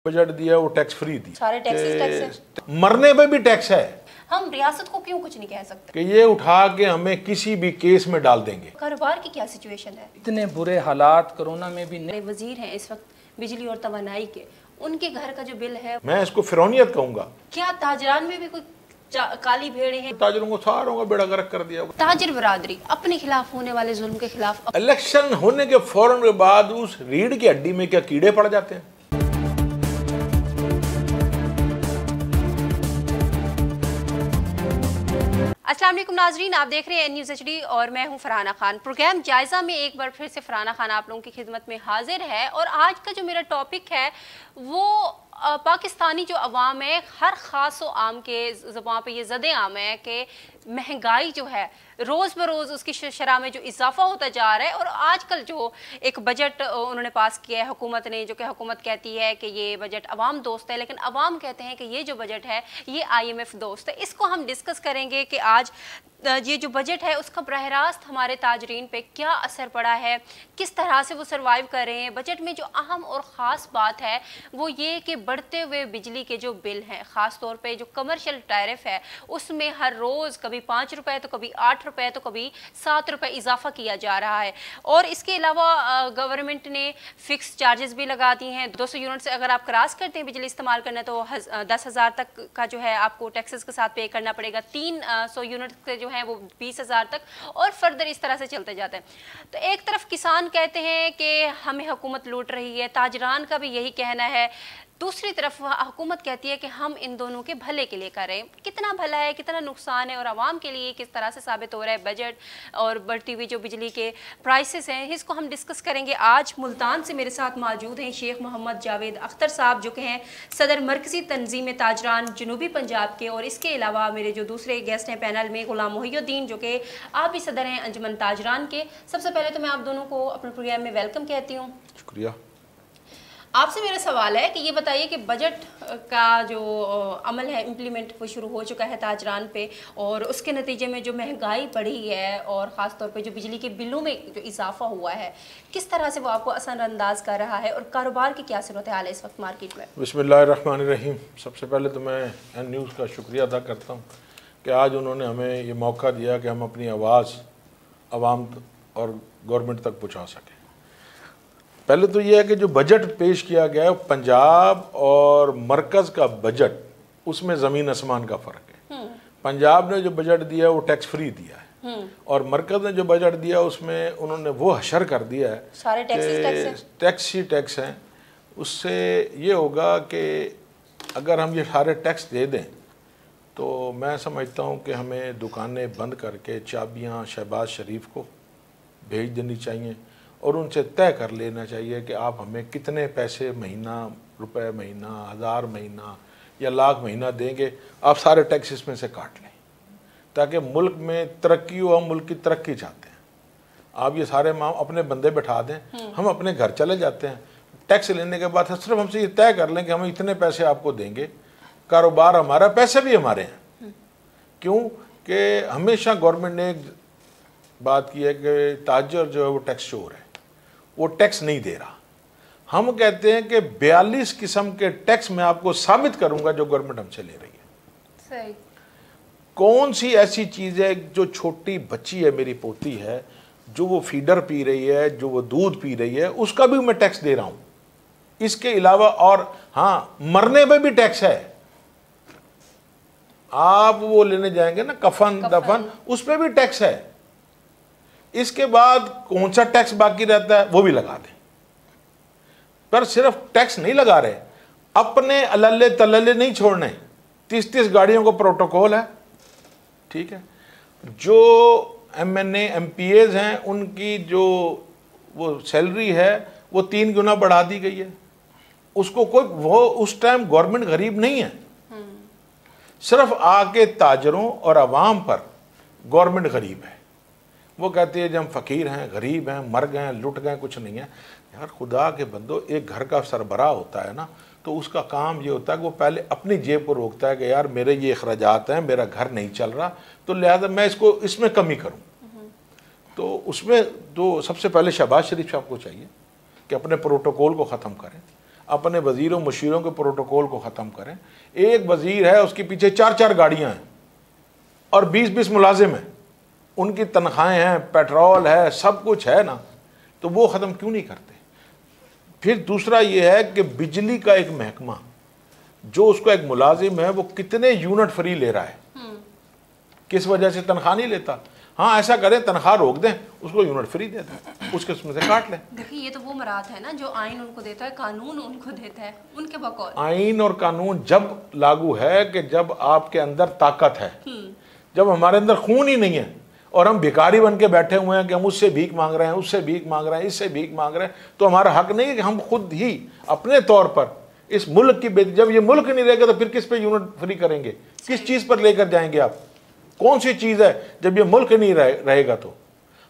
Budget दिया वो tax free दी, सारे टैक्स है। मरने पे भी टैक्स है। हम रियासत को क्यों कुछ नहीं कह सकते कि ये उठा के हमें किसी भी केस में डाल देंगे। कारोबार की क्या सिचुएशन है? इतने बुरे हालात कोरोना में भी नहीं। वजीर हैं इस वक्त बिजली और तवानाई के, उनके घर का जो बिल है, मैं इसको फिरौनियत कहूंगा। क्या ताजरान में भी कोई काली भेड़े हैं? ताजरों को सारों का बेड़ा गर्क कर दिया। ताजिर बरादरी अपने खिलाफ होने वाले जुल्म के खिलाफ इलेक्शन होने के फौरन के बाद उस रीढ़ की हड्डी में क्या कीड़े पड़ जाते हैं? अस्सलाम वालेकुम नाजरीन, आप देख रहे हैं न्यूज़ HD और मैं हूं फरहाना खान। प्रोग्राम जायज़ा में एक बार फिर से फरहाना खान आप लोगों की खिदमत में हाजिर है और आज का जो मेरा टॉपिक है वो पाकिस्तानी जो अवाम है, हर ख़ास व आम के ज़बान पे ये ज़दे आम है कि महंगाई जो है रोज़ बरोज़ उसकी शरह में जो इजाफा होता जा रहा है। और आजकल जो एक बजट उन्होंने पास किया है हुकूमत ने, जो कि हुकूमत कहती है कि ये बजट अवाम दोस्त है, लेकिन अवाम कहते हैं कि ये जो बजट है ये IMF दोस्त है। इसको हम डिस्कस करेंगे कि आज ये जो बजट है उसका बरह रास्त हमारे ताजरीन पे क्या असर पड़ा है, किस तरह से वो सर्वाइव कर रहे हैं। बजट में जो अहम और ख़ास बात है वो ये कि बढ़ते हुए बिजली के जो बिल हैं, ख़ास तौर पे जो कमर्शियल टैरिफ है उसमें हर रोज़ कभी 5 रुपये तो कभी 8 रुपये तो कभी 7 रुपये इजाफा किया जा रहा है। और इसके अलावा गवर्नमेंट ने फ़िक्स चार्जेस भी लगा दिए हैं। 200 यूनिट से अगर आप क्रॉस करते हैं बिजली इस्तेमाल करना तो 10,000 तक का जो है आपको टैक्सेस के साथ पे करना पड़ेगा। 300 यूनिट से जो है वो 20,000 तक, और फर्दर इस तरह से चलते जाते हैं। तो एक तरफ किसान कहते हैं कि हमें हुकूमत लूट रही है, ताजरान का भी यही कहना है। दूसरी तरफ हुकूमत कहती है कि हम इन दोनों के भले के लिए करें। कितना भला है, कितना नुकसान है और आवाम के लिए किस तरह से साबित हो रहा है बजट और बढ़ती हुई जो बिजली के प्राइसेस हैं, इसको हम डिस्कस करेंगे। आज मुल्तान से मेरे साथ मौजूद हैं शेख मोहम्मद जावेद अख्तर साहब, जो कि हैं सदर मरकज़ी तंजीम ताजरान जनूबी पंजाब के। और इसके अलावा मेरे जो दूसरे गेस्ट हैं पैनल में, गुलाम मोहिउद्दीन, जो कि आप भी सदर हैं अंजुमन ताजरान के। सबसे पहले तो मैं आप दोनों को अपने प्रोग्राम में वेलकम कहती हूँ। शुक्रिया। आपसे मेरा सवाल है कि ये बताइए कि बजट का जो अमल है इम्प्लीमेंट वो शुरू हो चुका है ताजरान पे, और उसके नतीजे में जो महंगाई बढ़ी है और ख़ास तौर पे जो बिजली के बिलों में जो इजाफा हुआ है, किस तरह से वो आपको असरअंदाज कर रहा है और कारोबार की क्या सूरत हाल है इस वक्त मार्केट में? बिस्मिल्लाहिर्रहमानिर्रहीम। सबसे पहले तो मैं एन न्यूज़ का शुक्रिया अदा करता हूँ कि आज उन्होंने हमें ये मौका दिया कि हम अपनी आवाज़ आवाम और गवर्नमेंट तक पहुँचा सकें। पहले तो ये है कि जो बजट पेश किया गया है पंजाब और मरकज़ का बजट, उसमें ज़मीन आसमान का फ़र्क है। पंजाब ने जो बजट दिया वो टैक्स फ्री दिया है और मरकज़ ने जो बजट दिया उसमें उन्होंने वो हशर कर दिया है, सारे टैक्स ही टैक्स हैं। उससे ये होगा कि अगर हम ये सारे टैक्स दे दें तो मैं समझता हूँ कि हमें दुकानें बंद करके चाबियाँ शहबाज शरीफ को भेज देनी चाहिए और उनसे तय कर लेना चाहिए कि आप हमें कितने पैसे महीना, रुपए महीना, हज़ार महीना या लाख महीना देंगे, आप सारे टैक्स इसमें से काट लें ताकि मुल्क में तरक्की हो। हम मुल्क की तरक्की चाहते हैं। आप ये सारे अपने बंदे बैठा दें, हम अपने घर चले जाते हैं। टैक्स लेने के बाद सिर्फ हमसे ये तय कर लें कि हम इतने पैसे आपको देंगे, कारोबार हमारा, पैसे भी हमारे हैं। क्यों कि हमेशा गवर्नमेंट ने एक बात की है कि ताजर जो है वो टैक्स चोर है, वो टैक्स नहीं दे रहा। हम कहते हैं कि 42 किस्म के टैक्स मैं आपको साबित करूंगा जो गवर्नमेंट हमसे ले रही है। सही। कौन सी ऐसी चीज़ है जो छोटी बच्ची है, मेरी पोती है, जो वो फीडर पी रही है, जो वो दूध पी रही है, उसका भी मैं टैक्स दे रहा हूं। इसके अलावा और हाँ, मरने पे भी टैक्स है। आप वो लेने जाएंगे ना कफन दफन, उस पर भी टैक्स है। इसके बाद कौन सा टैक्स बाकी रहता है वो भी लगा दें। पर सिर्फ टैक्स नहीं लगा रहे, अपने अल्ले तल्ले नहीं छोड़ने। 30-30 गाड़ियों को प्रोटोकॉल है, ठीक है। जो MNA MPAs हैं उनकी जो वो सैलरी है वो 3 गुना बढ़ा दी गई है। उसको कोई वो उस टाइम गवर्नमेंट गरीब नहीं है, सिर्फ आके ताजरों और आवाम पर गवर्नमेंट गरीब है। वो कहती है जब हम फ़कीर हैं, गरीब हैं, मर गए, लुट गए, कुछ नहीं है। यार खुदा के बंदो, एक घर का सरबराह होता है ना, तो उसका काम ये होता है कि वो पहले अपनी जेब को रोकता है कि यार मेरे ये अखराजात हैं, मेरा घर नहीं चल रहा, तो लिहाजा मैं इसको इसमें कमी करूँ। तो उसमें तो सबसे पहले शहबाज शरीफ साहब को चाहिए कि अपने प्रोटोकॉल को ख़त्म करें। अपने वज़ीरों मशीरों के प्रोटोकॉल को ख़त्म करें। एक वज़ीर है, उसके पीछे 4-4 गाड़ियाँ हैं और 20-20 मुलाजिम हैं, उनकी तनख्वाहें हैं, पेट्रोल है, सब कुछ है ना, तो वो ख़त्म क्यों नहीं करते? फिर दूसरा ये है कि बिजली का एक महकमा जो उसका एक मुलाजिम है वो कितने यूनिट फ्री ले रहा है, किस वजह से तनख्वाह नहीं लेता? हाँ, ऐसा करें, तनख्वाह रोक दें, उसको यूनिट फ्री दे दें, उसके उसमें से काट लें। देखिए ये तो वो मराद है ना जो आइन उनको देता है, कानून उनको देता है, उनके बकौल। आइन और कानून जब लागू है कि जब आपके अंदर ताकत है, जब हमारे अंदर खून ही नहीं है और हम भिखारी बन के बैठे हुए हैं कि हम उससे भीख मांग रहे हैं, उससे भीख मांग रहे हैं, इससे भीख मांग रहे हैं, तो हमारा हक नहीं है कि हम खुद ही अपने तौर पर इस मुल्क की जब ये मुल्क नहीं रहेगा तो फिर किस पे यूनिट फ्री करेंगे? किस चीज़ पर लेकर जाएंगे आप? कौन सी चीज़ है जब ये मुल्क नहीं रहेगा? तो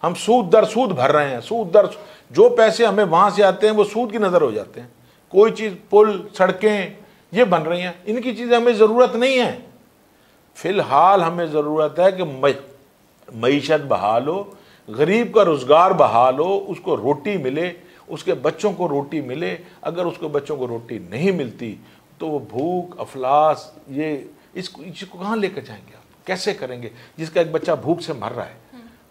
हम सूद दर सूद भर रहे हैं, सूद दर जो पैसे हमें वहाँ से आते हैं वो सूद की नज़र हो जाते हैं। कोई चीज़, पुल, सड़कें ये बन रही हैं, इनकी चीज़ें हमें ज़रूरत नहीं है। फ़िलहाल हमें ज़रूरत है कि मईशत बहाल हो, गरीब का रोज़गार बहाल हो, उसको रोटी मिले, उसके बच्चों को रोटी मिले। अगर उसके बच्चों को रोटी नहीं मिलती तो वो भूख, अफलास, ये इसको कहाँ लेकर जाएंगे आप? कैसे करेंगे? जिसका एक बच्चा भूख से मर रहा है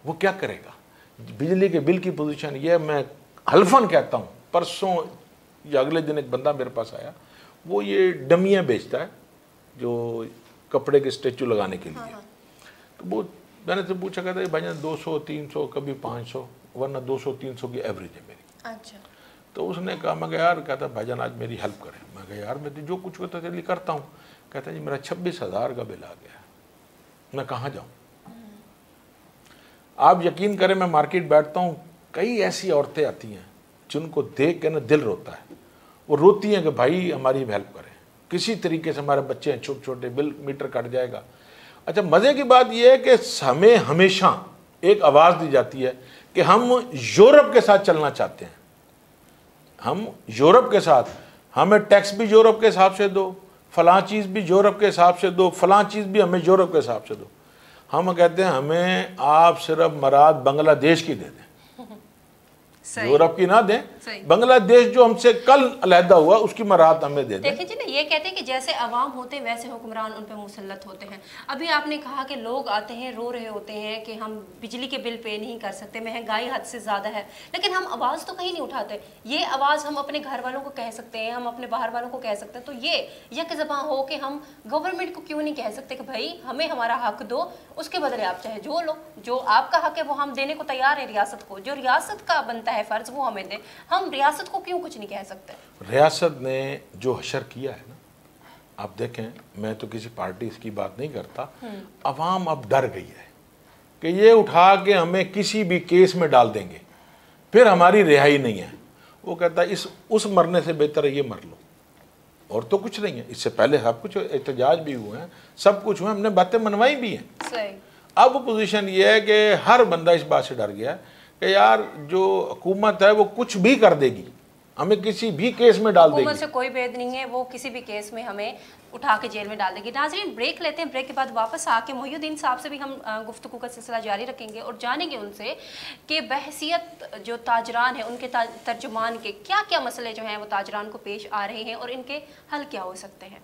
वो क्या करेगा? बिजली के बिल की पोजीशन ये, मैं हल्फन कहता हूँ, परसों या अगले दिन एक बंदा मेरे पास आया, वो ये डमियाँ बेचता है जो कपड़े के स्टेचू लगाने के लिए। तो वो मैंने से पूछा, कहता है भाईजान 200-300 कभी 500, वरना 200-300 की एवरेज है मेरी। अच्छा। तो उसने कहा, मैं कहा यार, कहता भाईजान आज मेरी हेल्प करें। मैं कहा यार मैं तो जो कुछ होता है करता हूँ। कहता जी मेरा 26,000 का बिल आ गया, मैं कहाँ जाऊँ? आप यकीन करें, मैं मार्केट बैठता हूँ, कई ऐसी औरतें आती हैं जिनको देख के ना दिल रोता है। वो रोती हैं कि भाई हमारी हेल्प करें, किसी तरीके से हमारे बच्चे हैं छोटे छोटे, बिल मीटर कट जाएगा। अच्छा, मज़े की बात यह है कि हमें हमेशा एक आवाज़ दी जाती है कि हम यूरोप के साथ चलना चाहते हैं, हम यूरोप के साथ, हमें टैक्स भी यूरोप के हिसाब से दो, फलां चीज़ भी यूरोप के हिसाब से दो, फलां चीज़ भी हमें यूरोप के हिसाब से दो। हम कहते हैं हमें आप सिर्फ मराद बांग्लादेश की दे दें, यूरोप की ना दें, बांग्लादेश जो हमसे कल अलहदा हुआ उसकी मराहत हमें दे दें। देखिए जी ना, ये कहते हैं कि जैसे अवाम होते हैं वैसे हुक्मरान उन पे मुसल्लत होते हैं। अभी आपने कहा कि लोग आते हैं रो रहे होते हैं कि हम बिजली के बिल पे नहीं कर सकते, महंगाई हद से ज़्यादा है, लेकिन हम आवाज़ तो कहीं नहीं उठाते। ये आवाज़ हम अपने घर वालों को कह सकते हैं, हम अपने बाहर वालों को कह सकते हैं, तो ये यकज़बां हो कि हम गवर्नमेंट को क्यों नहीं कह सकते कि भाई हमें हमारा हक दो, उसके बदले आप चाहे जो लो, जो आपका हक है वो हम देने को तैयार है रियासत को, जो रियासत का बनता है फर्ज वो हमें दें। हम रियासत को क्यों कुछ नहीं कह सकते? रियासत ने जो हशर किया है ना, आप देखें, मैं तो किसी पार्टी की बात नहीं करता, अवाम अब डर गई है कि ये उठा के हमें किसी भी केस में डाल देंगे, फिर हमारी रिहाई नहीं है। वो कहता है उस मरने से बेहतर है ये मर लो, और तो कुछ नहीं है। इससे पहले सब कुछ एहतजाज भी हुए हैं, सब कुछ हुआ, हमने बातें मनवाई भी हैं। सही। अब पोजीशन ये है कि हर बंदा इस बात से डर गया है कि यार जो हुकूमत है वो कुछ भी कर देगी, हमें किसी भी केस में डाल देगी। हुकूमत से कोई भेद नहीं है, वो किसी भी केस में हमें उठा के जेल में डाल देगी। नाज़रीन, ब्रेक लेते हैं, ब्रेक के बाद वापस आके मोहिउद्दीन साहब से भी हम गुफ्तगू का सिलसिला जारी रखेंगे और जानेंगे उनसे कि बहसियत जो ताजरान है उनके तर्जुमान के क्या क्या मसले जो हैं वो ताजरान को पेश आ रहे हैं और इनके हल क्या हो सकते हैं।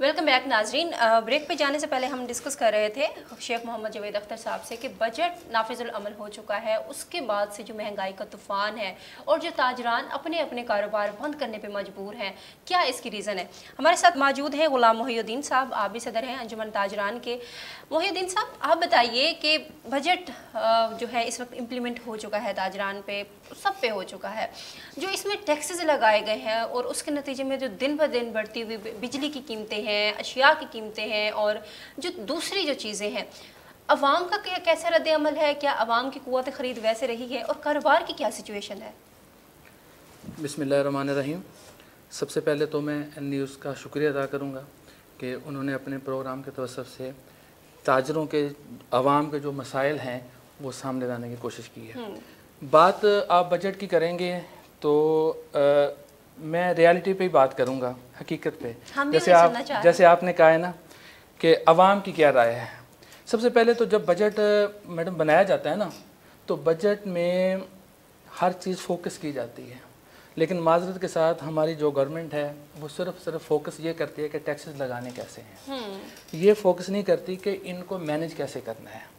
वेलकम बैक नाजरीन। ब्रेक पे जाने से पहले हम डिस्कस कर रहे थे शेख मोहम्मद जवेद अख्तर साहब से कि बजट नाफिजुल अमल हो चुका है, उसके बाद से जो महंगाई का तूफ़ान है और जो ताजरान अपने अपने कारोबार बंद करने पे मजबूर हैं, क्या इसकी रीज़न है। हमारे साथ मौजूद हैं गुलाम मोहिउद्दीन साहब, आप भी सदर हैं अंजुमन ताजरान के। मोहिउद्दीन साहब, आप बताइए कि बजट जो है इस वक्त इम्प्लीमेंट हो चुका है, ताजरान पे सब पे हो चुका है, जो इसमें टैक्सेस लगाए गए हैं और उसके नतीजे में जो दिन ब दिन बढ़ती हुई बिजली की कीमतें हैं, अशिया की कीमतें हैं और जो दूसरी जो चीज़ें हैं, अवाम का कैसा रद्द अमल है? क्या अवाम की क़ुव्वत ख़रीद वैसे रही है और कारोबार की क्या सिचुएशन है? बिस्मिल्लाहिर्रहमानिर्रहीम। सबसे पहले तो मैं एन न्यूज़ का शुक्रिया अदा करूँगा कि उन्होंने अपने प्रोग्राम के तवज्जुह से ताजरों के, अवाम के जो मसाइल हैं वो सामने लाने की कोशिश की है। बात आप बजट की करेंगे तो मैं रियलिटी पे ही बात करूँगा, حقیقت پہ، ہم بھی سننا چاہ رہے ہیں۔ جیسے آپ نے کہا ہے نا کہ عوام کی کیا رائے ہے، سب سے پہلے تو جب بجٹ میڈم بنایا جاتا ہے نا تو بجٹ میں ہر چیز فوکس کی جاتی ہے، لیکن معذرت کے ساتھ ہماری جو گورنمنٹ ہے وہ صرف فوکس یہ کرتی ہے کہ ٹیکسز لگانے کیسے ہیں، یہ فوکس نہیں کرتی کہ ان کو مینیج کیسے کرنا ہے۔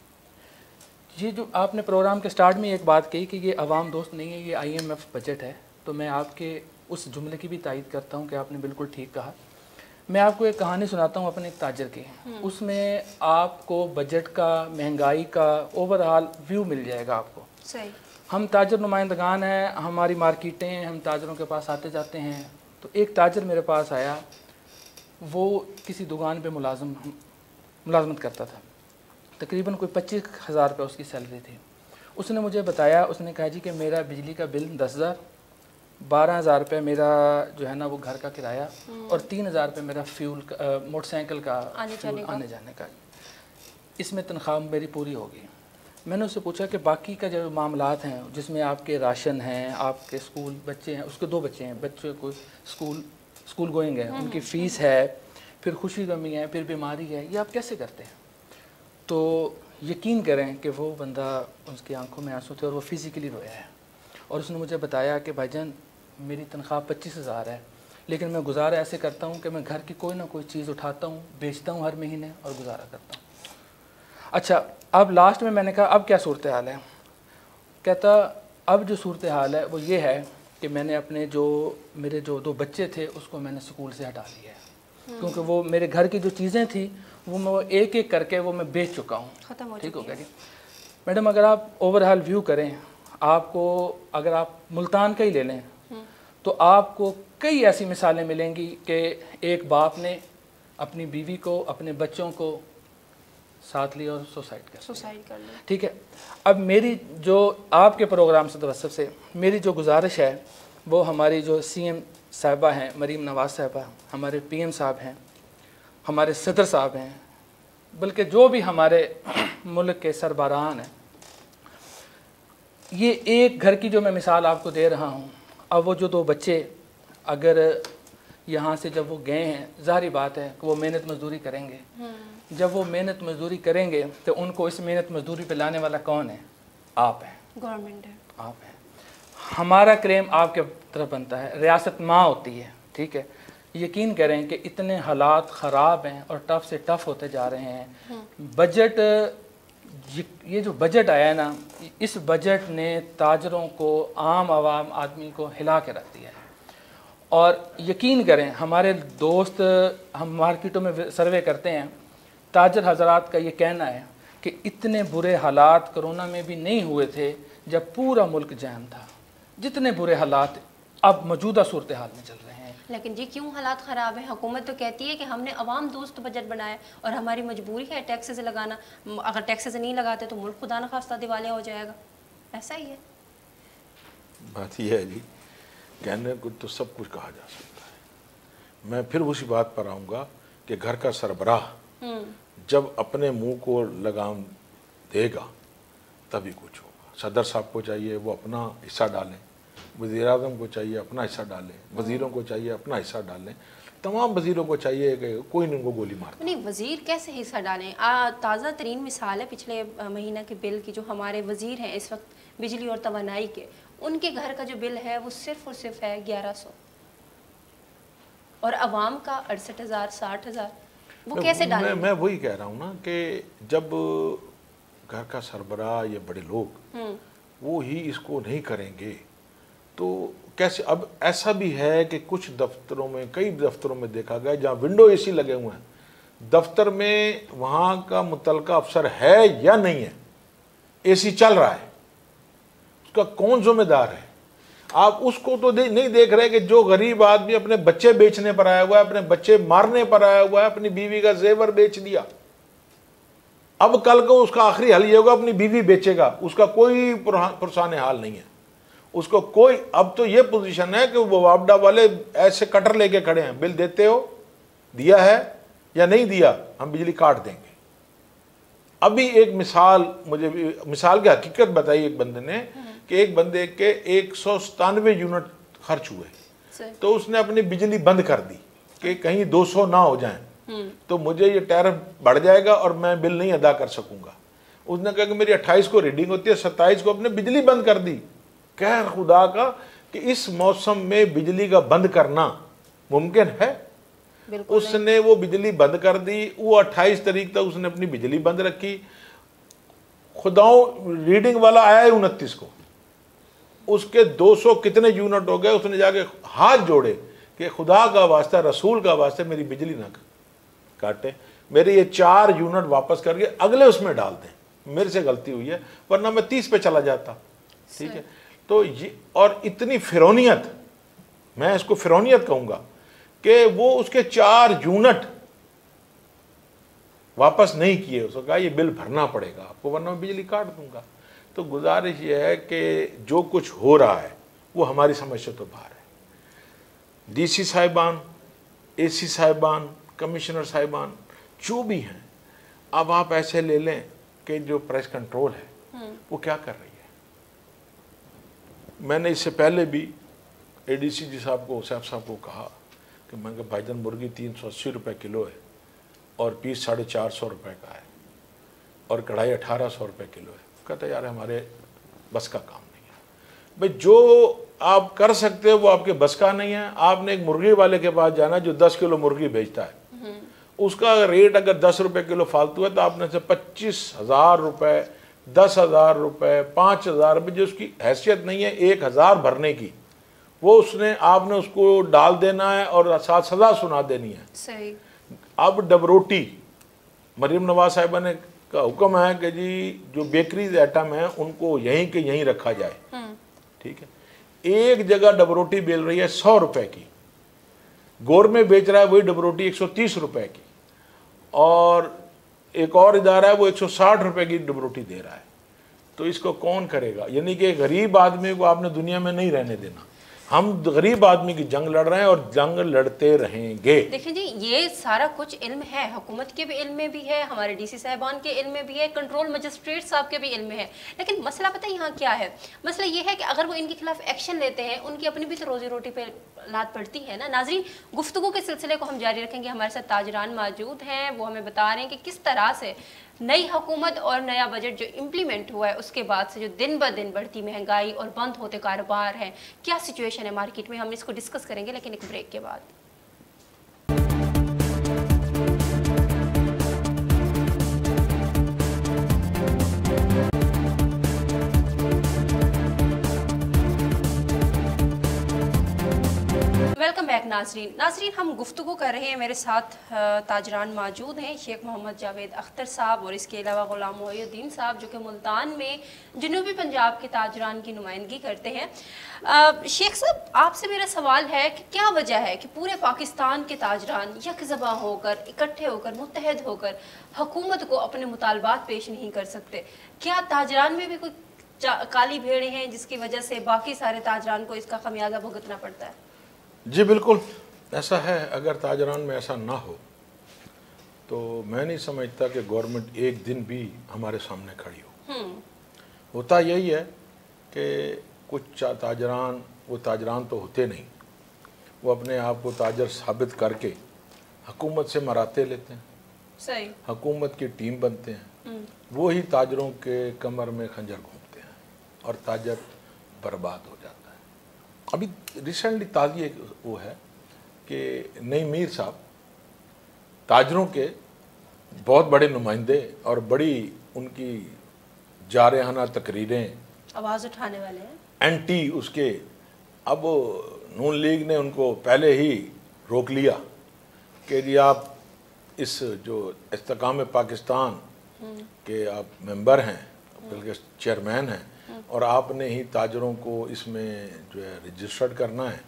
یہ جو آپ نے پروگرام کے سٹارٹ میں ایک بات کہی کہ یہ عوام دوست نہیں ہے، یہ IMF بجٹ ہے، تو میں آپ کے اس جملے کی بھی تائید کرتا ہوں کہ آپ نے بالکل ٹھیک کہا۔ میں آپ کو ایک کہانی سناتا ہوں اپنے ایک تاجر کی، اس میں آپ کو بجٹ کا، مہنگائی کا اوور آل ویو مل جائے گا آپ کو۔ صحیح۔ ہم تاجر نمائندگان ہیں، ہماری مارکیٹیں ہیں، ہم تاجروں کے پاس آتے جاتے ہیں، تو ایک تاجر میرے پاس آیا، وہ کسی دکان پہ ملازمت کرتا تھا، تقریباً کوئی 25,000 روپے اس کی سیلری تھی۔ اس نے مجھے بتایا، اس نے کہا جی کہ میرا بجلی کا بل 10,000، 12,000 روپے میرا جو ہے نا وہ گھر کا کرایہ، اور 3,000 روپے میرا فیول موٹر سائیکل کا آنے جانے کا، اس میں تنخواہ میری پوری ہوگی۔ میں نے اس سے پوچھا کہ باقی کا جو معاملات ہیں جس میں آپ کے راشن ہیں، آپ کے اسکول بچے ہیں، اس کے 2 بچے ہیں، بچے کو اسکول گوئنگ ہے، ان کی فیس ہے، پھر خوشی غمی ہے، پھر بیماری ہے، یہ آپ کیسے کرتے ہیں؟ تو یقین کریں کہ وہ بندہ، اس کی آنکھوں میں آنسو تھے اور وہ فزیکلی رویا ہے، اور اس نے مجھے بتایا کہ بھائی جان میری تنخواہ 25,000 ہے، لیکن میں گزارا ایسے کرتا ہوں کہ میں گھر کی کوئی نہ کوئی چیز اٹھاتا ہوں، بیچتا ہوں ہر مہینے اور گزارا کرتا ہوں۔ اچھا، اب لاسٹ میں نے کہا اب کیا صورتحال ہے؟ کہتا اب جو صورتحال ہے وہ یہ ہے کہ میں نے میرے جو 2 بچے تھے اس کو میں نے اسکول سے ہٹا لیا ہے، کیونکہ وہ میرے گھر کی جو چیزیں تھیں وہ میں ایک ایک کر کے وہ میں بیچ چکا ہوں۔ ٹھیک ہو گیا جی میڈم؟ اگر آپ اوور آل ویو کریں، آپ کو اگر آپ ملتان کا ہی لے لیں تو آپ کو کئی ایسی مثالیں ملیں گی کہ ایک باپ نے اپنی بیوی کو، اپنے بچوں کو ساتھ لیا اور سوسائڈ کر لیا۔ ٹھیک ہے، اب میری جو آپ کے پروگرام سے توسط سے میری جو گزارش ہے وہ ہماری جو CM صاحبہ ہیں، مریم نواز صاحبہ، ہمارے PM صاحب ہیں، ہمارے صدر صاحب ہیں، بلکہ جو بھی ہمارے ملک کے سربراہان ہیں، یہ ایک گھر کی جو میں مثال آپ کو دے رہا ہوں، اب وہ جو 2 بچے اگر یہاں سے جب وہ گئے ہیں، ظاہری بات ہے کہ وہ محنت مزدوری کریں گے، جب وہ محنت مزدوری کریں گے تو ان کو اس محنت مزدوری پہ لانے والا کون ہے؟ آپ ہیں، گورنمنٹ ہے، آپ ہیں۔ ہمارا کریم آپ کے طرف بنتا ہے، ریاست ماں ہوتی ہے، ٹھیک ہے؟ یقین کریں کہ اتنے حالات خراب ہیں اور ٹف سے ٹف ہوتے جا رہے ہیں۔ بجٹ، یہ جو بجٹ آیا ہے نا، اس بجٹ نے تاجروں کو، عام عوام آدمی کو ہلا کے رکھ دیا ہے، اور یقین کریں ہمارے دوست، ہم مارکیٹوں میں سروے کرتے ہیں، تاجر حضرات کا یہ کہنا ہے کہ اتنے برے حالات کرونا میں بھی نہیں ہوئے تھے جب پورا ملک جام تھا، جتنے برے حالات اب موجودہ صورتحال میں چل رہے ہیں۔ لیکن جی کیوں حالات خراب ہیں؟ حکومت تو کہتی ہے کہ ہم نے عوام دوست بجٹ بنایا اور ہماری مجبوری ہے ٹیکسز لگانا، اگر ٹیکسز نہیں لگاتے تو ملک خدا نخواستہ دیوالیہ ہو جائے گا، ایسا ہی ہے۔ بات یہ ہے جی، کہنے کو تو سب کچھ کہا جا سکتا ہے، میں پھر اسی بات پر آؤں گا کہ گھر کا سربراہ جب اپنے منہ کو لگام دے گا تبھی کچھ ہوگا۔ صدر صاحب کو چاہیے وہ اپنا حصہ ڈالیں، وزیر اعظم کو چاہیے اپنا حصہ ڈالیں، وزیروں کو چاہیے اپنا حصہ ڈالیں، تمام وزیروں کو چاہیے کہ کوئی ان کو گولی مار۔ نہیں، وزیر کیسے حصہ ڈالیں؟ تازہ ترین مثال ہے پچھلے مہینہ کے بل کی، جو ہمارے وزیر ہیں اس وقت بجلی اور توانائی کے، ان کے گھر کا جو بل ہے وہ صرف اور صرف ہے 1100، اور عوام کا 68,000 60,000، وہ کیسے ڈالیں؟ میں وہی کہہ رہا ہوں نا کہ جب گھر کا سربراہ یا بڑے لوگ وہ ہی اس کو نہیں کریں گے تو کیسے؟ اب ایسا بھی ہے کہ کچھ دفتروں میں، کئی دفتروں میں دیکھا گیا جہاں ونڈو AC لگے ہوئے ہیں، دفتر میں وہاں کا متعلقہ افسر ہے یا نہیں ہے، AC چل رہا ہے، اس کا کون ذمہ دار ہے؟ آپ اس کو تو نہیں دیکھ رہے کہ جو غریب آدمی اپنے بچے بیچنے پر آیا ہوا ہے، اپنے بچے مارنے پر آیا ہوا ہے، اپنی بیوی کا زیور بیچ دیا، اب کل کو اس کا آخری حل یہ ہوگا اپنی بیوی بیچے گا، اس کا کوئی پرسان حال نہیں ہے، اس کو کوئی، اب تو یہ پوزیشن ہے کہ وہ وابڈا والے ایسے کٹر لے کے کھڑے ہیں، بل دیتے ہو، دیا ہے یا نہیں دیا، ہم بجلی کاٹ دیں گے۔ ابھی ایک مثال کی حقیقت بتائی ایک بندے نے کہ ایک بندے کے 197 یونٹ خرچ ہوئے تو اس نے اپنی بجلی بند کر دی، کہ کہیں 200 نہ ہو جائیں تو مجھے یہ ٹیرف بڑھ جائے گا اور میں بل نہیں ادا کر سکوں گا. اس نے کہا کہ میری 28 کو ریڈنگ ہوتی ہے, 27 کو اپنے بجلی بند کر دی. قہر خدا کا کہ اس موسم میں بجلی کا بند کرنا ممکن ہے. اس نے وہ بجلی بند کر دی. وہ 28 تاریخ تک اس نے اپنی بجلی بند رکھی. خداؤں ریڈنگ والا آیا ہے 29 کو, اس کے 200 کتنے یونٹ ہو گئے. اس نے جا کے ہاتھ جوڑے کہ خدا کا واسطہ, رسول کا واسطہ میری بجلی نہ کاٹے, میرے یہ 4 یونٹ واپس کر کے اگلے اس میں ڈال دیں, میرے سے غلطی ہوئی ہے ورنہ میں 30 پہ چلا جاتا. ٹھیک ہے. تو یہ اور اتنی فرونیت, میں اس کو فرونیت کہوں گا کہ وہ اس کے 4 یونٹ واپس نہیں کیے. اس کو کہا یہ بل بھرنا پڑے گا آپ کو ورنہ میں بجلی کاٹ دوں گا. تو گزارش یہ ہے کہ جو کچھ ہو رہا ہے وہ ہماری سمجھ سے تو باہر ہے. ڈی سی صاحبان, اے سی صاحبان, کمشنر صاحبان جو بھی ہیں, اب آپ ایسے لے لیں کہ جو پریس کنٹرول ہے وہ کیا کر رہی ہے. میں نے اس سے پہلے بھی اے ڈی سی جی صاحب کو, صاحب کو کہا کہ میں کہ بھائی جان مرغی 380 روپے کلو ہے اور پیس 450 روپے کا ہے اور کڑھائی 1800 روپے کلو ہے. کہتا یار ہمارے بس کا کام نہیں ہے. بھائی جو آپ کر سکتے ہو وہ آپ کے بس کا نہیں ہے. آپ نے ایک مرغی والے کے پاس جانا جو 10 کلو مرغی بیچتا ہے, اس کا ریٹ اگر 10 روپے کلو فالتو ہے تو آپ نے سے 25,000 روپے, 10,000 روپے, 5,000 روپے جو اس کی حیثیت نہیں ہے 1,000 بھرنے کی, وہ آپ نے اس کو ڈال دینا ہے اور ساتھ سزا سنا دینی ہے. صحیح. اب ڈبروٹی مریم نواز صاحبہ نے کا حکم ہے کہ جی جو بیکریز آئٹم ہیں ان کو یہیں کے یہیں رکھا جائے. ٹھیک ہے. ایک جگہ ڈبروٹی بیل رہی ہے 100 روپے کی, گور میں بیچ رہا ہے وہی ڈبروٹی 130 روپے کی, اور ایک اور ادارہ ہے وہ 160 روپے کی ڈبروٹی دے رہا ہے. تو اس کو کون کرے گا؟ یعنی کہ غریب آدمی کو آپ نے دنیا میں نہیں رہنے دینا. ہم غریب آدمی کی جنگ لڑ رہے ہیں اور جنگ لڑتے رہیں گے. دیکھیں جی, یہ سارا کچھ علم ہے, حکومت کے بھی علم میں بھی ہے, ہمارے ڈی سی صاحبان کے علم میں بھی ہے, کنٹرول مجسٹریٹ صاحب کے بھی علم میں ہے. لیکن مسئلہ پتہ ہے یہاں کیا ہے؟ مسئلہ یہ ہے کہ اگر وہ ان کے خلاف ایکشن لیتے ہیں, ان کی اپنی بھی تو روزی روٹی پہ لات پڑتی ہے نا. ناظرین, گفتگو کے سلسلے کو ہم جاری رکھیں گے. ہمارے ساتھ تاجران موجود ہیں, وہ ہمیں بتا رہے ہیں کہ کس طرح سے نئی حکومت اور نیا بجٹ جو امپلیمنٹ ہوا ہے اس کے بعد سے جو دن بہ دن بڑھتی مہنگائی اور بند ہوتے کاروبار ہیں, کیا سچویشن ہے مارکیٹ میں, ہم اس کو ڈسکس کریں گے لیکن ایک بریک کے بعد. ویلکم بیک ناظرین, ہم گفتگو کر رہے ہیں. میرے ساتھ تاجران موجود ہیں, شیخ محمد جاوید اختر صاحب اور اس کے علاوہ غلام محی الدین صاحب جو کہ ملتان میں جنوبی پنجاب کے تاجران کی نمائندگی کرتے ہیں. شیخ صاحب, آپ سے میرا سوال ہے کہ کیا وجہ ہے کہ پورے پاکستان کے تاجران یکجہاں ہو کر, اکٹھے ہو کر, متحد ہو کر حکومت کو اپنے مطالبات پیش نہیں کر سکتے؟ کیا تاجران میں بھی کوئی کالی بھیڑیں ہیں جس کی وجہ سے باقی سارے تاجران کو اس کا خمیازہ بھگتنا پڑتا ہے؟ جی بالکل ایسا ہے. اگر تاجران میں ایسا نہ ہو تو میں نہیں سمجھتا کہ گورنمنٹ ایک دن بھی ہمارے سامنے کھڑی ہو. ہوتا یہی ہے کہ کچھ تاجران, وہ تاجران تو ہوتے نہیں, وہ اپنے آپ کو تاجر ثابت کر کے حکومت سے مراتے لیتے ہیں. صحیح. حکومت کی ٹیم بنتے ہیں, وہی تاجروں کے کمر میں خنجر گھومتے ہیں اور تاجر برباد ہو جاتا ہے. ابھی ریسنٹلی تازی ایک وہ ہے کہ نئی میر صاحب تاجروں کے بہت بڑے نمائندے اور بڑی ان کی جارحانہ تقریریں, آواز اٹھانے والے ہیں, اینٹی اس کے. اب نون لیگ نے ان کو پہلے ہی روک لیا کہ جی آپ اس جو استحکام پاکستان کے آپ ممبر ہیں, بلکہ چیئرمین ہیں, اور آپ نے ہی تاجروں کو اس میں جو ہے رجسٹرڈ کرنا ہے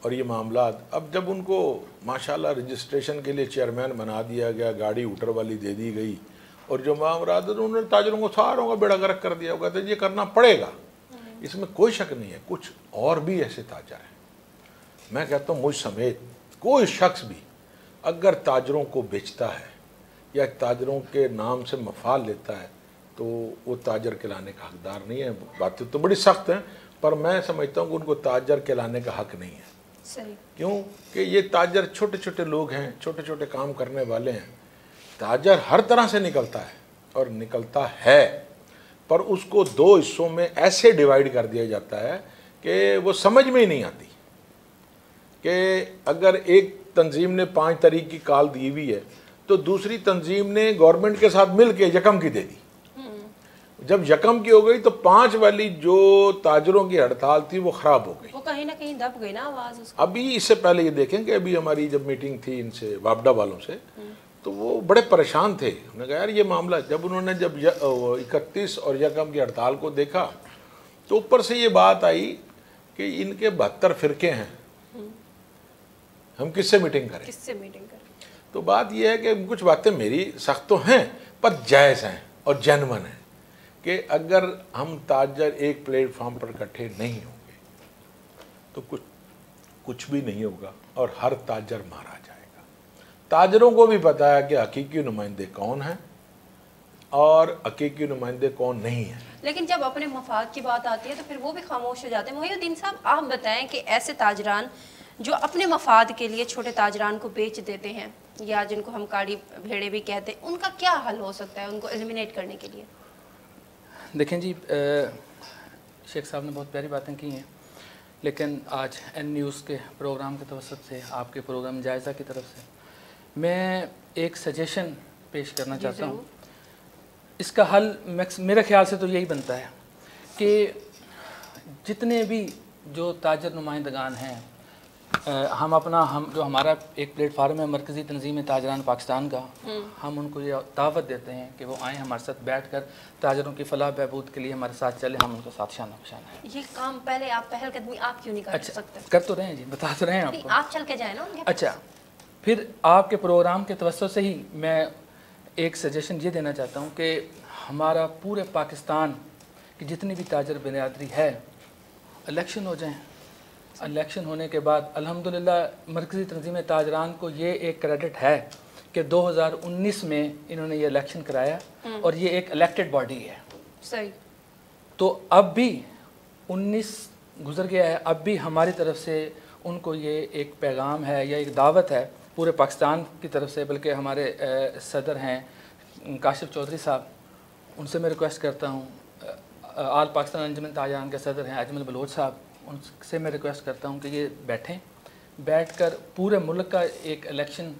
اور یہ معاملات. اب جب ان کو ماشاءاللہ رجسٹریشن کے لیے چیئرمین بنا دیا گیا, گاڑی اوٹر والی دے دی گئی, اور جو معاملات انہوں نے تاجروں کو ساروں کا بیڑا غرق کر دیا. وہ کہتے ہیں یہ کرنا پڑے گا, اس میں کوئی شک نہیں ہے. کچھ اور بھی ایسے تاجر ہیں, میں کہتا ہوں مجھ سمیت کوئی شخص بھی اگر تاجروں کو بیچتا ہے یا تاجروں کے نام سے مفاد لیتا ہے تو وہ تاجر کہلانے کا حقدار نہیں ہے. باتیں تو بڑی سخت ہیں, پر میں سمجھتا ہوں کہ ان کو تاجر کہلانے کا حق نہیں ہے. सही। क्यों कि ये ताजर छोटे छोटे लोग हैं, छोटे छोटे काम करने वाले हैं। ताजर हर तरह से निकलता है और निकलता है, पर उसको दो हिस्सों में ऐसे डिवाइड कर दिया जाता है कि वो समझ में ही नहीं आती कि अगर एक तंजीम ने 5 तारीख की कॉल दी हुई है तो दूसरी तंजीम ने गवर्नमेंट के साथ मिल के यकम की दे दी। जब यकम की हो गई तो 5 वाली जो ताजरों की हड़ताल थी वो ख़राब हो गई, वो कहीं ना कहीं दब गई ना आवाज़ उसकी। अभी इससे पहले ये देखें कि अभी हमारी जब मीटिंग थी इनसे वापडा वालों से तो वो बड़े परेशान थे। उन्होंने कहा यार ये मामला, जब उन्होंने जब 31 और यकम की हड़ताल को देखा तो ऊपर से ये बात आई कि इनके 72 फ़िरके हैं, हम किससे मीटिंग करें। किससे मीटिंग करें? तो बात यह है कि कुछ बातें मेरी सख्त तो हैं पर जायज़ हैं और जेन्युइन हैं कि अगर हम ताजर एक प्लेटफॉर्म पर इकट्ठे नहीं होंगे तो कुछ भी नहीं होगा और हर ताजर मारा जाएगा। ताजरों को भी पता है कि हकीकी नुमाइंदे कौन हैं और हकीकी नुमाइंदे कौन नहीं हैं। लेकिन जब अपने मफाद की बात आती है तो फिर वो भी खामोश हो जाते हैं। मोहिउद्दीन साहब, आप बताएं कि ऐसे ताजरान जो अपने मफाद के लिए छोटे ताजरान को बेच देते हैं या जिनको हम काड़ी भेड़े भी कहते हैं, उनका क्या हल हो सकता है उनको एलिमिनेट करने के लिए? देखें जी, शेख साहब ने बहुत प्यारी बातें की हैं, लेकिन आज एन न्यूज़ के प्रोग्राम के तवसत से, आपके प्रोग्राम जायज़ा की तरफ से मैं एक सजेशन पेश करना चाहता हूँ। इसका हल मेरे ख्याल से तो यही बनता है कि जितने भी जो ताजर नुमाइंदगान हैं, हम जो हमारा एक प्लेटफार्म है मरकज़ी तंजीम ताजरान पाकिस्तान का, हम उनको ये दावत देते हैं कि वो आएँ हमारे साथ बैठकर ताजरों की फलाह बहबूद के लिए हमारे साथ चले, हम उनके साथ शाना बशाना है। ये काम पहले आप पहलकदमी आप क्यों नहीं कर सकते? कर तो रहे हैं जी, बता तो रहे हैं आपको। आप चल के जाए ना उनके। अच्छा, फिर आपके प्रोग्राम के तवज्जो से ही मैं एक सजेशन ये देना चाहता हूँ कि हमारा पूरे पाकिस्तान की जितनी भी ताजर बिरादरी है, इलेक्शन हो जाएँ। इलेक्शन होने के बाद अल्हम्दुलिल्लाह मरकज़ी तंजीम ताजरान को ये एक क्रेडिट है कि 2019 में इन्होंने ये इलेक्शन कराया और ये एक इलेक्टेड बॉडी है। सही। तो अब भी 19 गुजर गया है, अब भी हमारी तरफ से उनको ये एक पैगाम है या एक दावत है पूरे पाकिस्तान की तरफ से, बल्कि हमारे सदर हैं काशिफ चौधरी साहब, उनसे मैं रिक्वेस्ट करता हूँ, आल पाकिस्तान अंजुमन ताजरान के सदर हैं अजमल बलोच साहब, उनसे मैं रिक्वेस्ट करता हूँ कि ये बैठकर पूरे मुल्क का एक इलेक्शन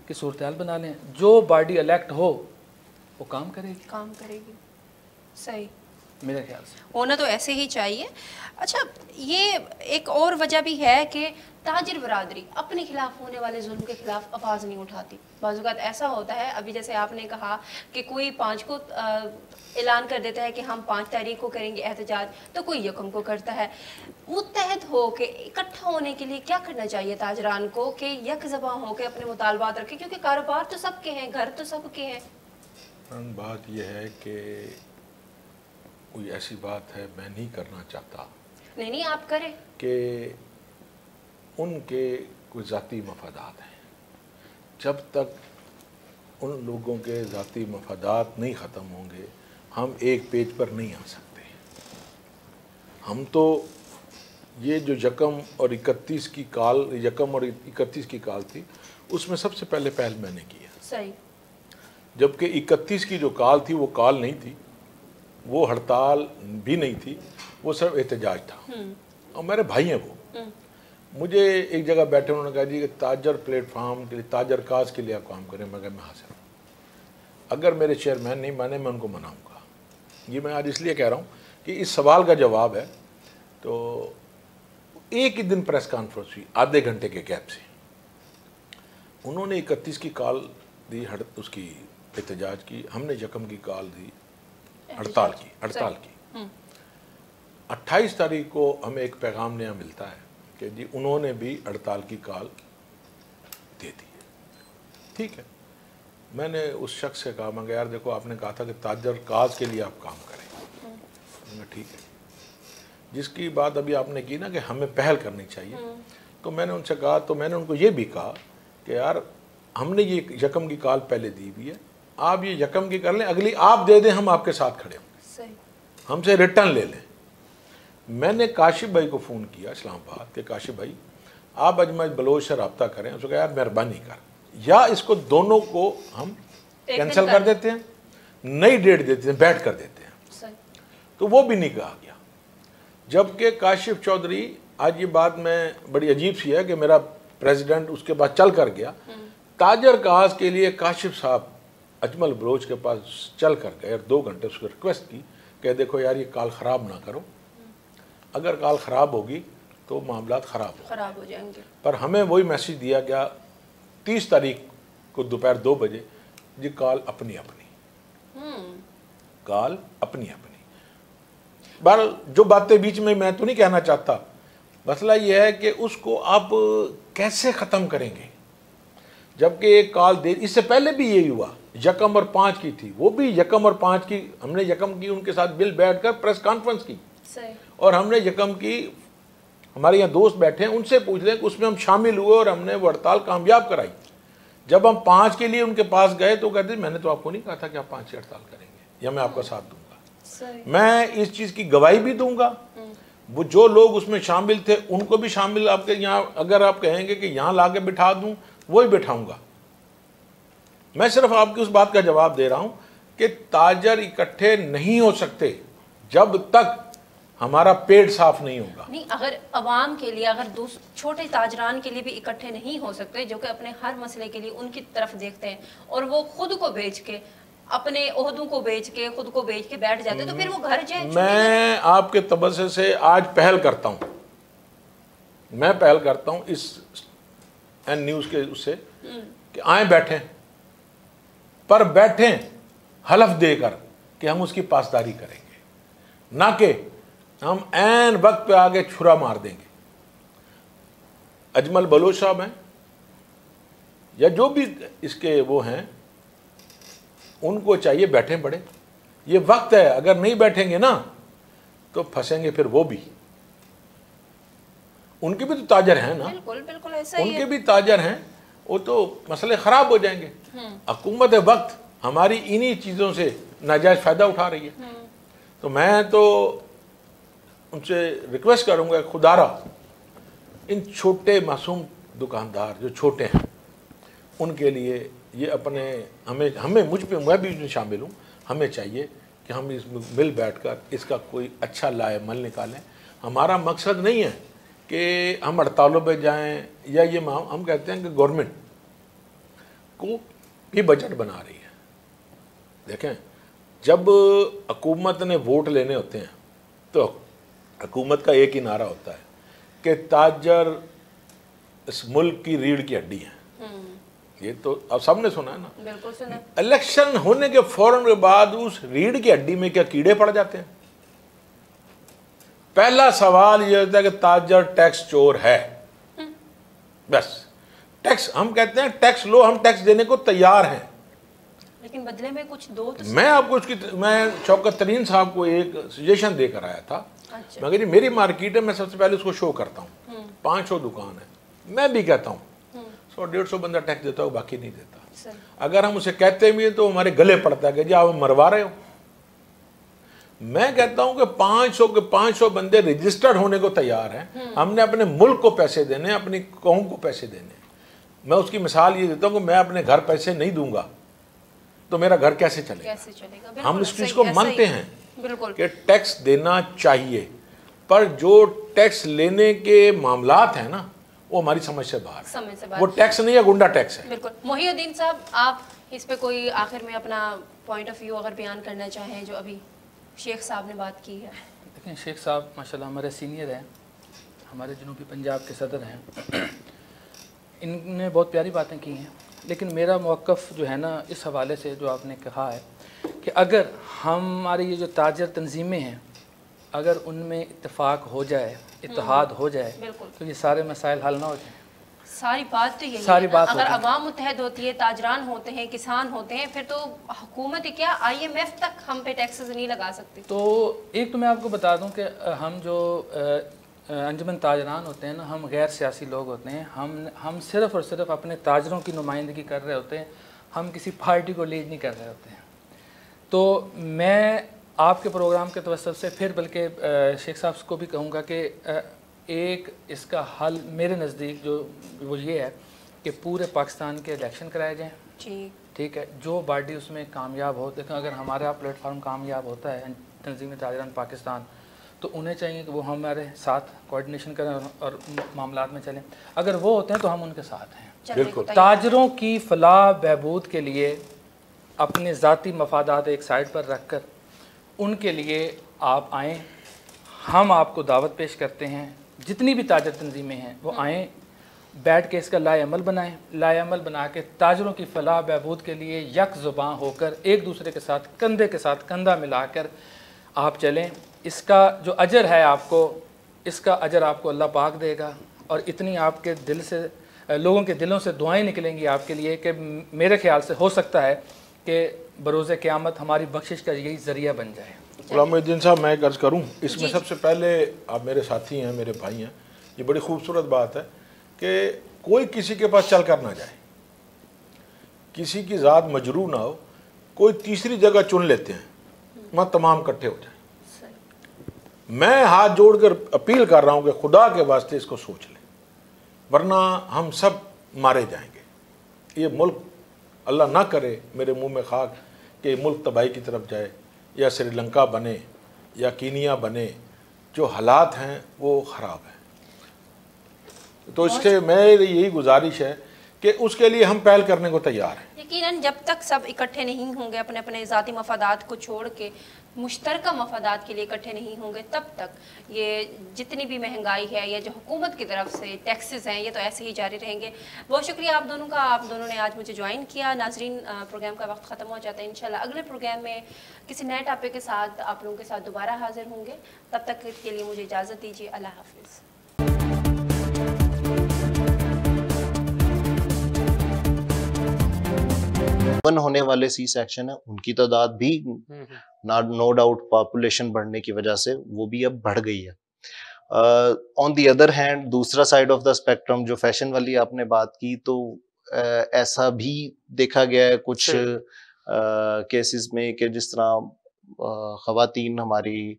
की सूरत हाल बना लें। जो बॉडी इलेक्ट हो वो काम करेगी। सही, मेरे ख्याल से होना तो ऐसे ही चाहिए। अच्छा, ये एक और वजह भी है कि ताजिर बरादरी अपने खिलाफ होने वाले जुल्म के खिलाफ आवाज़ नहीं उठाती। बाज़-औक़ात ऐसा होता है, अभी जैसे आपने कहा कि कोई 5 को ऐलान कर देता है कि हम 5 तारीख को करेंगे एहतजाज, तो कोई यकम को करता है। मुत्तहद हो के इकट्ठा होने के लिए क्या करना चाहिए ताजरान को कि यकज़बा हो के अपने मुतालबात रखें, क्योंकि कारोबार तो सबके हैं, घर तो सबके हैं। बात यह है कि कोई ऐसी बात है मैं नहीं करना चाहता। नहीं आप करें कि उनके कोई ज़ाती मफादात हैं, जब तक उन लोगों के ज़ाती मफादात नहीं ख़त्म होंगे हम एक पेज पर नहीं आ सकते। हम तो ये जो यकम और 31 की कॉल थी उसमें सबसे पहल मैंने किया। सही। जबकि 31 की जो कॉल थी वो कॉल नहीं थी, वो हड़ताल भी नहीं थी, वो सिर्फ एहतजाज था। और मेरे भाई हैं वो, मुझे एक जगह बैठे उन्होंने कहा जी कि ताजर प्लेटफार्म के लिए, ताजर काज के लिए आप काम करें। मैं हाजिर हूँ, अगर मेरे चेयरमैन नहीं माने मैं उनको मनाऊँगा। ये मैं आज इसलिए कह रहा हूँ कि इस सवाल का जवाब है। तो एक ही दिन प्रेस कॉन्फ्रेंस हुई आधे घंटे के गैप से, उन्होंने 31 की कॉल दी, उसकी एहतजाज की, हमने यकम की कॉल दी, हड़ताल की 28 तारीख को हमें एक पैगाम नया मिलता है कि जी उन्होंने भी हड़ताल की कॉल दे दी। ठीक है, मैंने उस शख्स से कहा, मैं यार देखो आपने कहा था कि ताजर काज के लिए आप काम करें। ठीक है, जिसकी बात अभी आपने की ना कि हमें पहल करनी चाहिए, तो मैंने उनसे कहा, तो मैंने उनको ये भी कहा कि यार हमने ये यकम की कॉल पहले दी हुई है, आप ये यकम की कर लें, अगली आप दे दें, हम आपके साथ खड़े होंगे, हमसे रिटर्न ले लें। मैंने काशिफ भाई को फ़ोन किया इस्लामाबाद के, काशिफ भाई आप अजमल बलोच से रब्ता करें, उसको कहा यार मेहरबानी कर, या इसको दोनों को हम कैंसिल कर देते हैं, नई डेट देते हैं, बैठ कर देते हैं। तो वो भी नहीं कहा गया। जबकि काशिफ चौधरी, आज ये बात में बड़ी अजीब सी है कि मेरा प्रेसिडेंट उसके बाद चल कर गया, ताजर काज के लिए काशिफ साहब अजमल बलोच के पास चल कर गए और 2 घंटे उसको रिक्वेस्ट की कि देखो यार ये कॉल ख़राब ना करो, अगर कॉल ख़राब होगी तो मामला ख़राब हो जाएंगे। पर हमें वही मैसेज दिया गया 30 तारीख को दोपहर 2 बजे, जी कॉल अपनी अपनी, कॉल अपनी अपनी। बहरहाल जो बातें बीच में मैं तो नहीं कहना चाहता, मसला ये है कि उसको आप कैसे ख़त्म करेंगे, जबकि एक कॉल दे, इससे पहले भी यही हुआ, 1 और 5 की थी, वो भी 1 और 5 की, हमने 1 की उनके साथ बिल बैठ कर प्रेस कॉन्फ्रेंस की, और हमने 1 की, हमारे यहाँ दोस्त बैठे हैं उनसे पूछ लें कि उसमें हम शामिल हुए और हमने वो हड़ताल कामयाब कराई। जब हम 5 के लिए उनके पास गए तो कहते मैंने तो आपको नहीं कहा था कि आप 5 की हड़ताल करेंगे या मैं आपका साथ दूंगा। मैं इस चीज़ की गवाही भी दूंगा, वो जो लोग उसमें शामिल थे उनको भी शामिल, आपके यहाँ अगर आप कहेंगे कि यहाँ ला के बिठा दूँ वही बिठाऊँगा। मैं सिर्फ आपकी उस बात का जवाब दे रहा हूँ कि ताजर इकट्ठे नहीं हो सकते जब तक हमारा पेट साफ नहीं होगा। नहीं, अगर अवाम के लिए, अगर छोटे ताजरान के लिए भी इकट्ठे नहीं हो सकते जो कि अपने हर मसले के लिए उनकी तरफ देखते हैं और वो खुद को बेच के, अपने ओहदों को बेच के, खुद को बेच के बैठ जाते हैं, तो फिर वो घर जाए। मैं आपके तबस्से से आज पहल करता हूँ, मैं पहल करता हूँ इस एन न्यूज़ के उससे कि आए बैठें, पर बैठें हलफ देकर कि हम उसकी पासदारी करेंगे, ना कि हम ऐन वक्त पे आगे छुरा मार देंगे। अजमल बलोच साहब हैं या जो भी इसके वो हैं, उनको चाहिए बैठें पड़े, ये वक्त है, अगर नहीं बैठेंगे ना तो फंसेंगे फिर वो भी। उनके भी तो ताजर हैं ना, बिल्कुल बिल्कुल ऐसा ही उनके भी ताजर हैं, वो तो मसले ख़राब हो जाएंगे। हुकूमत वक्त हमारी इन्हीं चीज़ों से नाजायज़ फ़ायदा उठा रही है। तो मैं तो उनसे रिक्वेस्ट करूंगा, खुदारा इन छोटे मासूम दुकानदार जो छोटे हैं उनके लिए ये अपने, हमें मुझ पे, मैं भी इसमें शामिल हूँ, हमें चाहिए कि हम इस मिल बैठकर इसका कोई अच्छा लाएमल निकालें। हमारा मकसद नहीं है कि हम हड़तालों पे जाएं या ये हम कहते हैं कि गवर्नमेंट को भी बजट बना रही है। देखें, जब हुकूमत ने वोट लेने होते हैं तो हुकूमत का एक ही नारा होता है कि ताजर इस मुल्क की रीढ़ की हड्डी है। ये तो अब सबने सुना है ना, बिल्कुल सुना। इलेक्शन होने के फौरन के बाद उस रीढ़ की हड्डी में क्या कीड़े पड़ जाते हैं? पहला सवाल ये होता है कि ताजर टैक्स चोर है। बस टैक्स, हम कहते हैं टैक्स लो, हम टैक्स देने को तैयार हैं, लेकिन बदले में कुछ दो। तो मैं आपको उसकी, मैं शौकत तरीन साहब को एक सजेशन देकर आया था। अच्छा। मगर मेरी मार्केट है, मैं सबसे पहले उसको शो करता हूँ, 500 दुकान है, मैं भी कहता हूँ 100-150 बंदा टैक्स देता हो, बाकी नहीं देता। अगर हम उसे कहते भी हैं तो हमारे गले पड़ता है कि जी आप मरवा रहे हो। मैं कहता हूं कि 500 के 500 बंदे रजिस्टर्ड होने को तैयार हैं। हमने अपने मुल्क को पैसे देने, अपनी कौम को पैसे देने। मैं उसकी मिसाल ये देता हूं कि मैं अपने घर पैसे नहीं दूंगा तो मेरा घर कैसे चलेगा? हम इस चीज़ को मानते हैं कि टैक्स देना चाहिए, पर जो टैक्स लेने के मामलात हैं ना वो हमारी समझ से बाहर है। वो टैक्स नहीं है, गुंडा टैक्स है। बिल्कुल। मोहिउद्दीन साहब, आप इस पे कोई आखिर में अपना पॉइंट ऑफ व्यू अगर बयान करना चाहें, जो अभी शेख साहब ने बात की है। देखें, शेख साहब माशाल्लाह हमारे सीनियर हैं, हमारे जनूबी पंजाब के सदर हैं, इनने बहुत प्यारी बातें की हैं। लेकिन मेरा मौक़िफ़ जो है ना, इस हवाले से जो आपने कहा है कि अगर हमारी ये जो ताजर तंजीमें हैं, अगर उनमें इत्तेफाक हो जाए, इत्तेहाद हो जाए, तो ये सारे मसाइल हल ना हो जाए। सारी बात तो यही सारी है बात अगर अवाम मुत्तहद होती है, ताजरान होते हैं, किसान होते हैं, फिर तो हुकूमत क्या IMF तक हम पे टैक्सेस नहीं लगा सकती। तो एक तो मैं आपको बता दूं कि हम जो अंजुमन ताजरान होते हैं ना, हम गैर सियासी लोग होते हैं। हम सिर्फ़ और सिर्फ अपने ताजरों की नुमाइंदगी कर रहे होते हैं, हम किसी पार्टी को लीड नहीं कर रहे होते हैं। तो मैं आपके प्रोग्राम के तवस्सुत से फिर बल्कि शेख साहब को भी कहूँगा कि ایک اس کا حل میرے نزدیک جو وہ یہ ہے کہ پورے پاکستان کے الیکشن کرائے جائیں. جی ٹھیک ہے, جو پارٹی اس میں کامیاب ہو, لیکن اگر ہمارا پلیٹ فارم کامیاب ہوتا ہے تنظیم تاجران پاکستان, تو انہیں چاہیے کہ وہ ہمارے ساتھ کوآرڈینیشن کریں اور معاملات میں چلیں. اگر وہ ہوتے ہیں تو ہم ان کے ساتھ ہیں. بالکل. تاجروں کی فلاح بہبود کے لیے اپنے ذاتی مفادات ایک سائڈ پر رکھ کر ان کے لیے آپ آئیں, ہم آپ کو دعوت پیش کرتے ہیں. جتنی بھی تاجر تنظیمیں ہیں وہ آئیں, بیٹھ کے اس کا لائے عمل بنائیں, لائے عمل بنا کے تاجروں کی فلاح بہبود کے لیے یک زباں ہو کر ایک دوسرے کے ساتھ کندھے کے ساتھ کندھا ملا کر آپ چلیں. اس کا جو اجر ہے آپ کو, اس کا اجر آپ کو اللہ پاک دے گا, اور اتنی آپ کے دل سے, لوگوں کے دلوں سے دعائیں نکلیں گی آپ کے لیے کہ میرے خیال سے ہو سکتا ہے کہ بروز قیامت ہماری بخشش کا یہی ذریعہ بن جائے. غلام محی الدین صاحب, میں ایک عرض کروں اس میں سب سے پہلے, آپ میرے ساتھی ہیں, میرے بھائی ہیں, یہ بڑی خوبصورت بات ہے کہ کوئی کسی کے پاس چل کر نہ جائے, کسی کی ذات مجروح نہ ہو, کوئی تیسری جگہ چن لیتے ہیں, وہاں تمام اکٹھے ہو جائیں. میں ہاتھ جوڑ کر اپیل کر رہا ہوں کہ خدا کے واسطے اس کو سوچ لیں, ورنہ ہم سب مارے جائیں گے. یہ ملک اللہ نہ کرے میرے منہ میں خاک کہ یہ ملک تباہی کی طرف جائے, یا سری لنکا بنے یا کینیا بنے. جو حالات ہیں وہ خراب ہیں. تو اس کے میری یہی گزارش ہے کہ اس کے لیے ہم پہل کرنے کو تیار ہیں. یقیناً جب تک سب اکٹھے نہیں ہوں گے, اپنے اپنے ذاتی مفادات کو چھوڑ کے مشترکہ مفادات کے لیے اکٹھے نہیں ہوں گے, تب تک یہ جتنی بھی مہنگائی ہے یا جو حکومت کی طرف سے ٹیکسز ہیں, یہ تو ایسے ہی جاری رہیں گے. بہت شکریہ آپ دونوں کا, آپ دونوں نے آج مجھے جوائن کیا. ناظرین, پروگرام کا وقت ختم ہو جاتا ہے. انشاءاللہ اگلے پروگرام میں کسی نئے ٹاپک کے ساتھ آپ لوگوں کے ساتھ دوبارہ حاضر ہوں گے. تب تک کے لیے مجھے اجازت دیجیے. اللہ حافظ. ہونے والے سی سیکشن ہیں ان کی تعداد بھی نو ڈاؤٹ پاپولیشن بڑھنے کی وجہ سے وہ بھی اب بڑھ گئی ہے. آن دی ادر ہینڈ, دوسرا سائڈ آف دا اسپیکٹرم جو فیشن والی آپ نے بات کی, تو ایسا بھی دیکھا گیا ہے کچھ کیسز میں کہ جس طرح خواتین ہماری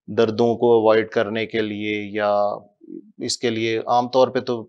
دردوں کو اوائڈ کرنے کے لیے یا اس کے لیے عام طور پہ تو